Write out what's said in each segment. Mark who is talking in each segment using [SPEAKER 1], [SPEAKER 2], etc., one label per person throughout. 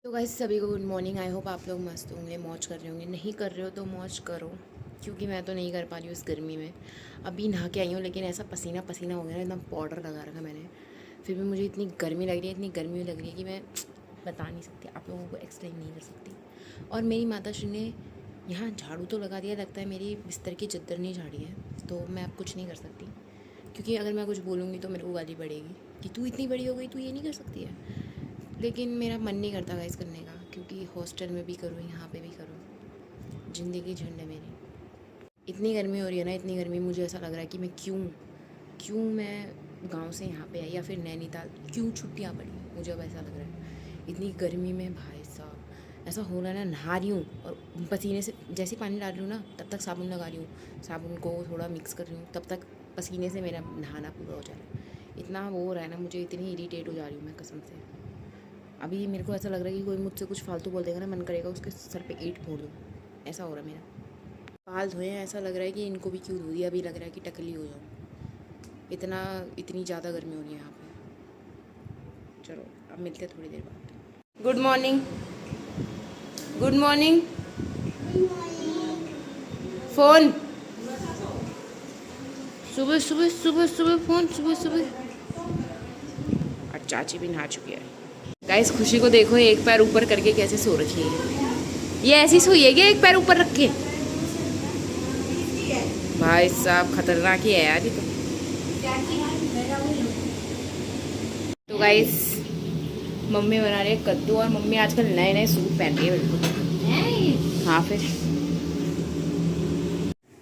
[SPEAKER 1] तो गाइस सभी को गुड मॉर्निंग। आई होप आप लोग मस्त होंगे, मौज कर रहे होंगे। नहीं कर रहे हो तो मौज करो, क्योंकि मैं तो नहीं कर पा रही हूँ इस गर्मी में। अभी नहा के आई हूँ, लेकिन ऐसा पसीना पसीना हो गया ना, एकदम पाउडर लगा रखा मैंने। फिर भी मुझे इतनी गर्मी लग रही है, इतनी गर्मी लग रही है कि मैं बता नहीं सकती, आप लोगों को एक्सप्लेन नहीं कर सकती। और मेरी माता श्री ने यहाँ झाड़ू तो लगा दिया, लगता है मेरी बिस्तर की चद्दर नहीं झाड़ी है, तो मैं अब कुछ नहीं कर सकती। क्योंकि अगर मैं कुछ बोलूँगी तो मेरे को गाली पड़ेगी कि तू इतनी बड़ी हो गई, तू ये नहीं कर सकती है। लेकिन मेरा मन नहीं करता गाइस करने का, क्योंकि हॉस्टल में भी करूँ, यहाँ पे भी करूँ, ज़िंदगी झंड है मेरी। इतनी गर्मी हो रही है ना, इतनी गर्मी, मुझे ऐसा लग रहा है कि मैं क्यों मैं गांव से यहाँ पे आई, या फिर नैनीताल क्यों छुट्टियाँ पड़ी। मुझे अब ऐसा लग रहा है इतनी गर्मी में, भाई साहब ऐसा हो रहा है ना, नहा रही हूँ और पसीने से जैसे पानी डाल रही हूँ ना, तब तक साबुन लगा रही हूँ, साबुन को थोड़ा मिक्स कर रही हूँ, तब तक पसीने से मेरा नहाना पूरा हो जा रहा है। इतना वो हो रहा है ना, मुझे इतनी इरीटेट हो जा रही हूँ मैं कसम से। अभी मेरे को ऐसा लग रहा है कि कोई मुझसे कुछ फालतू बोल देगा ना, मन करेगा उसके सर पे ईंट फोड़ दूँ। ऐसा हो रहा है मेरा। बाल धोए हैं, ऐसा लग रहा है कि इनको भी क्यों धो दिया। अभी लग रहा है कि टकली हो जाऊँ, इतनी ज़्यादा गर्मी हो रही है यहाँ पे। चलो अब मिलते हैं थोड़ी देर बाद। Good morning, good morning. Phone सुबह सुबह सुबह सुबह फ़ोन सुबह सुबह। और चाची भी नहा चुकी है। गाइस खुशी को देखो, एक पैर ऊपर करके कैसे सो रखी है। ये ऐसी सोई है क्या, एक पैर ऊपर रख के? भाई साहब खतरनाक ही है यार ये तो गाइस मम्मी बना रही है कद्दू, और मम्मी आजकल नए नए सूट पहन रही है बिल्कुल। हाँ फिर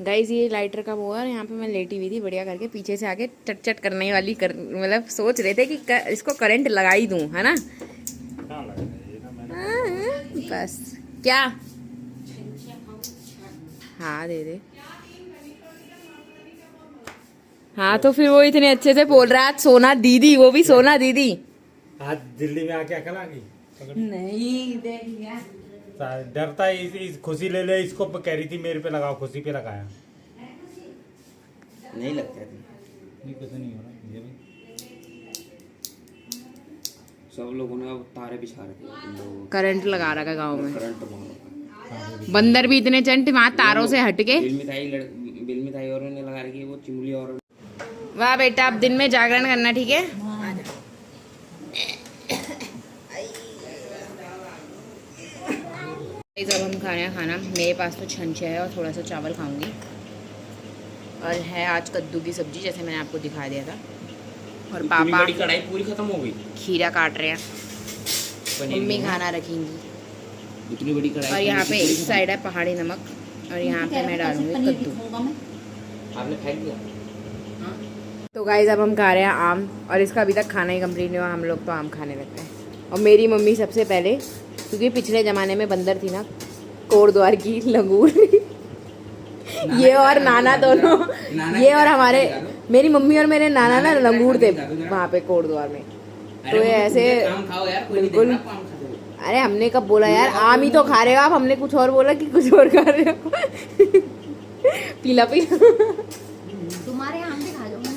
[SPEAKER 1] गाइस ये लाइटर का वो है, यहाँ पे मैं लेटी हुई थी बढ़िया करके, पीछे से आके चट चट करने वाली मतलब सोच रहे थे कि इसको करंट लगा ही दूं, है ना? बस क्या, हाँ दे दे। हाँ तो फिर वो इतने अच्छे से बोल रहा है, सोना दीदी, वो भी सोना दीदी।
[SPEAKER 2] आज दिल्ली में आके अकल आ गई?
[SPEAKER 1] नहीं देख यार,
[SPEAKER 2] डरता है इस खुशी ले ले, इसको कह रही थी मेरे पे लगाओ, खुशी पे लगाया।
[SPEAKER 3] नहीं लगता है
[SPEAKER 2] नहीं, कुछ नहीं हो रहा मुझे भी।
[SPEAKER 3] सब लोगों ने अब तारे बिछा रखे,
[SPEAKER 1] करंट लगा रखा है गाँव में।
[SPEAKER 3] करंट मार
[SPEAKER 1] बंदर भी इतने चंट वहाँ तारों से हटके।
[SPEAKER 3] बिल मिठाई और ने लगा रखी है, वो चिमली और।
[SPEAKER 1] वाह बेटा, अब दिन में जागरण करना, ठीक है? अब हम खा रहे हैं खाना। मेरे पास तो छंछे है और थोड़ा सा चावल खाऊंगी, और है आज कद्दू की सब्जी, जैसे मैंने आपको दिखा दिया था। और पापा
[SPEAKER 3] बड़ी कढ़ाई पूरी खत्म हो गई,
[SPEAKER 1] खीरा काट रहे हैं, मम्मी खाना रखेंगी।
[SPEAKER 3] इतनी बड़ी कढ़ाई।
[SPEAKER 1] और यहाँ पे इस साइड है पहाड़ी नमक, और यहाँ पे मैं डालूंगी कद्दू।
[SPEAKER 3] आपने फेंक दिया?
[SPEAKER 1] तो गाइस अब हम खा रहे हैं आम, और इसका अभी तक खाना ही कंप्लीट नहीं हुआ, हम लोग तो आम खाने लगते हैं। और मेरी मम्मी सबसे पहले, क्योंकि पिछले ज़माने में बंदर थी ना, कोटद्वार की लंगूर ये और नाना दोनों, ये और हमारे, मेरी मम्मी और मेरे नाना ना लंगूर थे वहाँ पे कोटद्वार में। तो ये ऐसे बिल्कुल, अरे हमने कब बोला यार आम ही तो खा रहे हो आप, हमने कुछ और बोला कि कुछ और खा रहे हो? पीला पीला
[SPEAKER 4] तुम्हारे आम से खा लो, मैं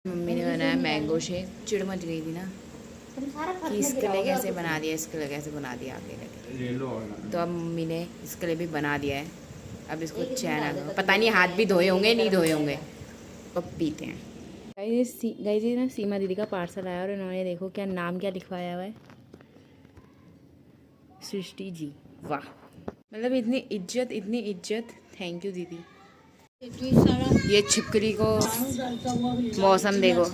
[SPEAKER 1] मम्मी ने बनाया मैंगो शेक। चिड़ मच गई थी ना कि इसके लिए कैसे बना दिया, इसके लिए कैसे बना दिया आगे लगे। तो अब मम्मी ने इसके लिए भी बना दिया है। अब इसको चैन आ गया, पता नहीं हाथ भी धोए होंगे नहीं धोए होंगे। अब पीते हैं। गाइस ना सीमा दीदी का पार्सल आया, और इन्होंने देखो क्या नाम क्या लिखवाया हुआ है, सृष्टि जी। वाह, मतलब इतनी इज्जत, थैंक यू दीदी। ये छिपकली को मौसम देखो,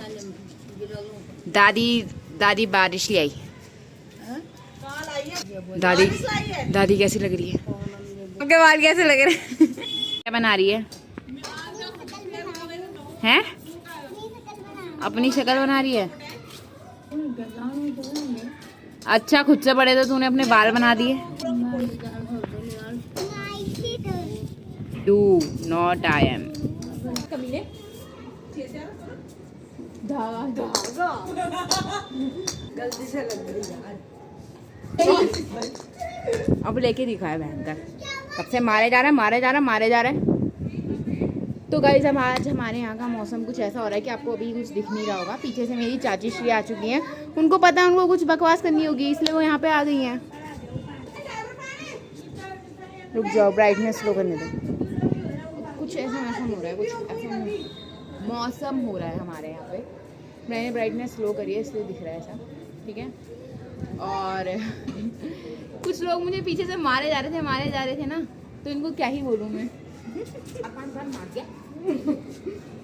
[SPEAKER 1] दादी बारिश ले आई। दादी कैसी लग रही है? आपके बाल कैसे लग रहे हैं? क्या बना रही है? हैं? अपनी शक्ल बना रही है? अच्छा, खुद से बड़े तो तूने अपने बाल बना दिए। Do not I am। गलती से लग गई यार। अब लेके दिखाया भयंकर, कब से मारे जा रहे। तो गाइस हम आज हमारे यहाँ का मौसम कुछ ऐसा हो रहा है कि आपको अभी कुछ दिख नहीं रहा होगा। पीछे से मेरी चाची श्री आ चुकी हैं, उनको पता है उनको कुछ बकवास करनी होगी इसलिए वो यहाँ पे आ गई हैं। रुक जाओ, ब्राइटनेस स्लो करने दो। कुछ ऐसा मौसम हो रहा है, कुछ ऐसा मौसम हो रहा है हमारे यहाँ पे। मैंने ब्राइटनेस स्लो करी है इसलिए दिख रहा है ऐसा, ठीक है। और कुछ लोग मुझे पीछे से मारे जा रहे थे ना, तो इनको क्या ही बोलूँ मैं।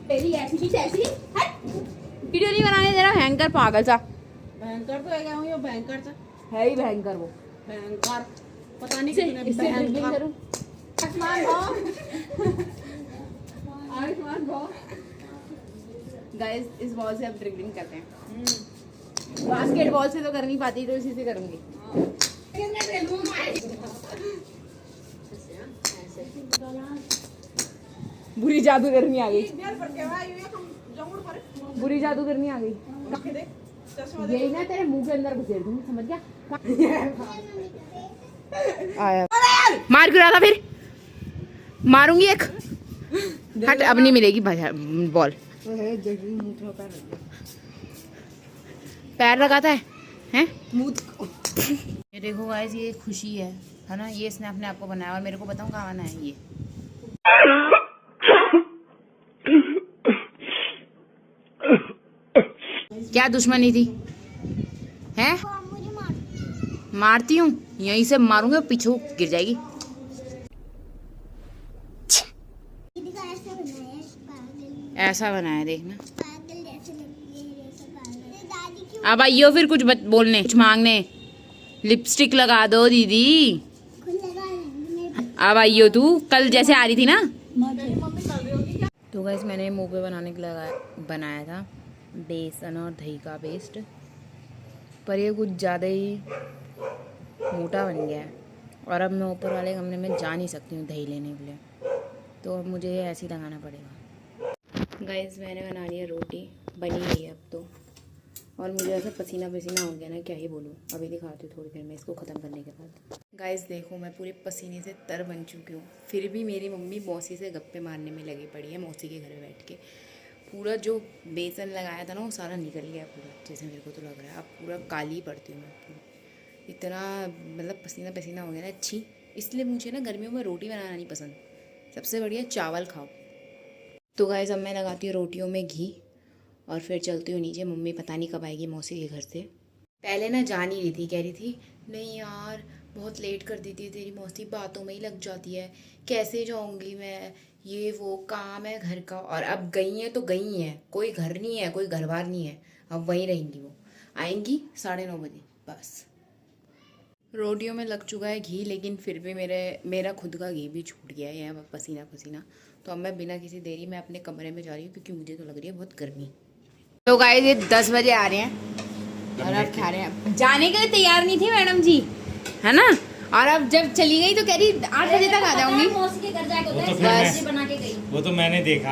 [SPEAKER 1] तेरी ऐसी चीज ऐसी वीडियो नहीं बनाने दे रहा भयंकर पागल सा।
[SPEAKER 4] भयंकर तो है क्या हूँ, ये भयंकर सा
[SPEAKER 1] है ही भयंकर वो।
[SPEAKER 4] भयंकर पता नहीं
[SPEAKER 1] इससे
[SPEAKER 4] कितने
[SPEAKER 1] ड्रिंकिंग करूं।
[SPEAKER 4] आयुष्मान भाव
[SPEAKER 1] गाइस इस बॉल से अब ड्रिंकिंग करते हैं। बास्केटबॉल से तो कर नहीं पाती, तो इसी से करूंगी। बुरी जादूगरनी आ गई, बुरी जादूगरनी आ गई। यही ना तेरे मुंह के अंदर घुसेड़ दूंगी, समझ गया। आया मार क्यों रहा था फिर? मारूंगी एक। हट, अब नहीं मिलेगी बॉल। पैर लगाता है ये देखो गाइस, ये खुशी है ना, ये इसने अपने आप को बनाया। और मेरे को बताऊं कहाँ आना है ये। क्या दुश्मनी थी हैं? मारती हूँ, यहीं से मारूंगी और पीछे गिर जाएगी। ऐसा बनाया देखना। अब आइयो फिर कुछ बोलने, कुछ मांगने। लिपस्टिक लगा दो दीदी। अब आइयो तू, कल जैसे आ रही थी ना। तो गाइस मैंने मुंह पे बनाने के लिए बनाया था बेसन और दही का पेस्ट, पर ये कुछ ज़्यादा ही मोटा बन गया है। और अब मैं ऊपर वाले कमरे में जा नहीं सकती हूँ दही लेने के लिए, तो अब मुझे ये ऐसे ही लगाना पड़ेगा। गाइस मैंने बना लिया रोटी, बनी गई है अब तो। और मुझे ऐसा पसीना पसीना हो गया ना, क्या ही बोलूँ। अभी दिखाती हूँ थोड़ी देर में इसको ख़त्म करने के बाद। गाइस देखो मैं पूरे पसीने से तर बन चुकी हूँ, फिर भी मेरी मम्मी मौसी से गप्पे मारने में लगी पड़ी है। मौसी के घर में बैठ के पूरा जो बेसन लगाया था ना वो सारा निकल गया पूरा, जैसे मेरे को तो लग रहा है। अब पूरा काली पड़ती हूँ मैं पूरी, इतना मतलब पसीना पसीना हो गया ना। अच्छी इसलिए मुझे ना गर्मियों में रोटी बनाना नहीं पसंद, सबसे बढ़िया चावल खाओ। तो गाइस अब मैं लगाती हूँ रोटियों में घी और फिर चलती हूँ नीचे। मम्मी पता नहीं कब आएगी मौसी के घर से। पहले ना जा नहीं रही थी, कह रही थी नहीं यार बहुत लेट कर देती है तेरी मौसी, बातों में ही लग जाती है, कैसे जाऊँगी मैं, ये वो काम है घर का। और अब गई हैं तो गई हैं, कोई घर नहीं है, कोई घर बार नहीं है, अब वहीं रहेंगी। वो आएंगी 9:30 बजे बस। रोटियों में लग चुका है घी, लेकिन फिर भी मेरा खुद का घी भी छूट गया है यहाँ पसीना पसीना। तो अब मैं बिना किसी देरी में अपने कमरे में जा रही हूँ, क्योंकि मुझे तो लग रही है बहुत गर्मी। तो गाइस ये 10 बजे आ रहे हैं और अब खा रहे हैं। जाने के लिए तैयार नहीं थी मैडम जी, है ना। और अब जब चली गई तो कह रही 8 बजे तक आ जाऊंगी।
[SPEAKER 4] मौसी के घर जाके
[SPEAKER 2] वो तो
[SPEAKER 4] बस बना के गई।
[SPEAKER 2] वो तो मैंने देख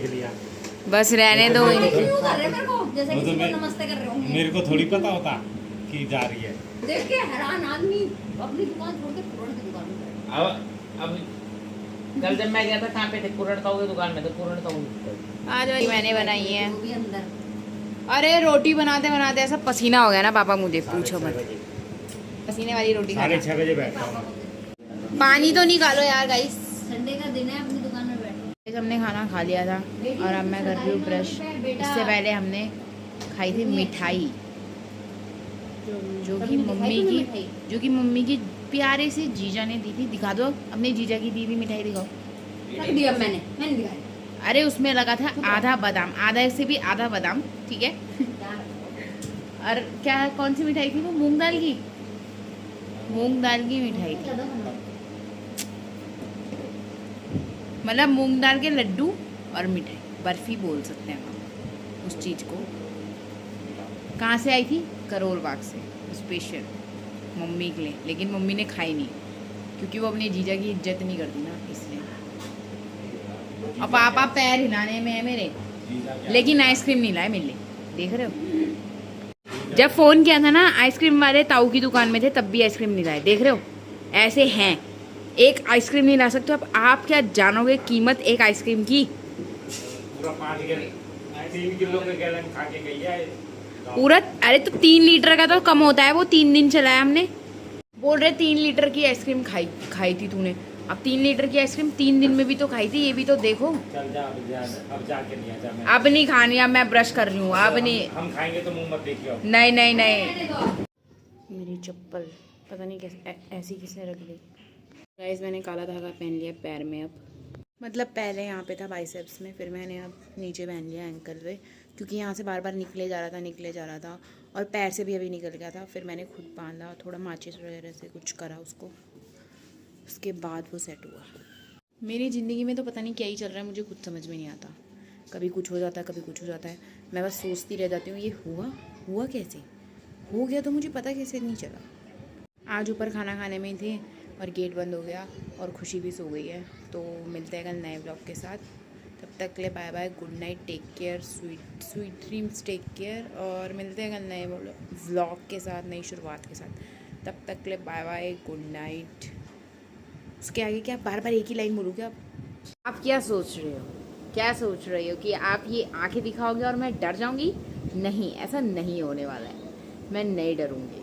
[SPEAKER 2] लिया।
[SPEAKER 1] बस रहने दो।
[SPEAKER 4] क्यों कर रहे मेरे को, जैसे
[SPEAKER 2] वो तो
[SPEAKER 4] किसी को
[SPEAKER 2] मैं-
[SPEAKER 4] नमस्ते कर रहे होंगे।
[SPEAKER 2] मेरे को थोड़ी पता होता कि जा रही है।
[SPEAKER 4] देख के हैरान आदमी अपनी दुकान छोड़ के पुरानी दुकान में गया।
[SPEAKER 5] अब कल जब मैं गया था कहाँ पे थे, पुरनताऊ की दुकान में, तो पुरनताऊ
[SPEAKER 1] आज मैंने बनाई है।
[SPEAKER 4] वो भी अंदर
[SPEAKER 1] अरे रोटी बनाते बनाते ऐसा पसीना हो गया ना पापा, मुझे पूछो मत। पसीने वाली रोटी खाना।
[SPEAKER 2] 6:30 बजे बैठता हूँ।
[SPEAKER 1] पानी तो निकालो यार गाइस।
[SPEAKER 4] संडे का दिन है, अपनी दुकान में बैठो।
[SPEAKER 1] हमने खाना खा लिया था और अब मैं कर रही हूँ ब्रश। इससे पहले हमने खाई थी मिठाई, जो कि मम्मी की प्यारे से जीजा ने दी थी। दिखा दो अपने जीजा की दी हुई मिठाई, दिखाओ।
[SPEAKER 4] रख दिया मैंने दिखाया।
[SPEAKER 1] अरे उसमें लगा था आधा बादाम, आधा से भी आधा बादाम, ठीक है। और क्या कौन सी मिठाई थी वो? मूंग दाल की मिठाई थी, मतलब मूंग दाल के लड्डू और मिठाई, बर्फी बोल सकते हैं हम उस चीज़ को। कहाँ से आई थी? करोल बाग से, स्पेशल मम्मी के लिए। लेकिन मम्मी ने खाई नहीं, क्योंकि वो अपने जीजा की इज्जत नहीं करती ना, इसलिए। और पापा पैर हिलाने में है मेरे, लेकिन आइसक्रीम नहीं लाए मेरे लिए, देख रहे हो। जब फ़ोन किया था ना आइसक्रीम वाले ताऊ की दुकान में थे, तब भी आइसक्रीम नहीं लाए, देख रहे हो। ऐसे हैं एक आइसक्रीम नहीं ला सकते आप क्या जानोगे कीमत एक आइसक्रीम की?
[SPEAKER 2] पूरा 3 किलो के गैलन खा के गई है।
[SPEAKER 1] पूरा, अरे तो 3 लीटर का तो कम होता है, वो 3 दिन चलाया हमने। बोल रहे 3 लीटर की आइसक्रीम खाई थी तूने। अब 3 लीटर की आइसक्रीम 3 दिन में भी तो खाई थी, ये भी तो देखो।
[SPEAKER 2] चल जा, अब जाके नहीं आजा मैं।
[SPEAKER 1] अब नहीं खानी, अब मैं ब्रश कर रही हूँ, अब नहीं।
[SPEAKER 2] हम खाएंगे तो मुंह मत देखियो।
[SPEAKER 1] नहीं नहीं नहीं। मेरी चप्पल पता नहीं कैसे ऐसी किसने रख दी। गाइस मैंने काला धागा पहन लिया पैर में। अब मतलब पहले यहाँ पे था बाइसेप्स में, फिर मैंने अब नीचे पहन लिया एंकल पे, क्योंकि यहाँ से बार बार निकले जा रहा था और पैर से भी अभी निकल गया था। फिर मैंने खुद बांधा, थोड़ा माचिस वगैरह से कुछ करा उसको, उसके बाद वो सेट हुआ। मेरी ज़िंदगी में तो पता नहीं क्या ही चल रहा है, मुझे खुद समझ में नहीं आता। कभी कुछ हो जाता है, कभी कुछ हो जाता है। मैं बस सोचती रह जाती हूँ ये हुआ कैसे, हो गया तो मुझे पता कैसे नहीं चला। आज ऊपर खाना खाने में ही थे और गेट बंद हो गया और खुशी भी सो गई है। तो मिलते हैं कल नए ब्लॉग के साथ। तब तक के लिए bye bye, good night, take care, sweet dreams, take care. और मिलते हैं कल नए व्लॉग के साथ, नई शुरुआत के साथ। तब तक के लिए बाय बाय, गुड नाइट। उसके आगे क्या बार बार एक ही लाइन बोलूँ क्या? आप क्या सोच रहे हो कि आप ये आंखें दिखाओगे और मैं डर जाऊंगी? नहीं, ऐसा नहीं होने वाला है, मैं नहीं डरूंगी।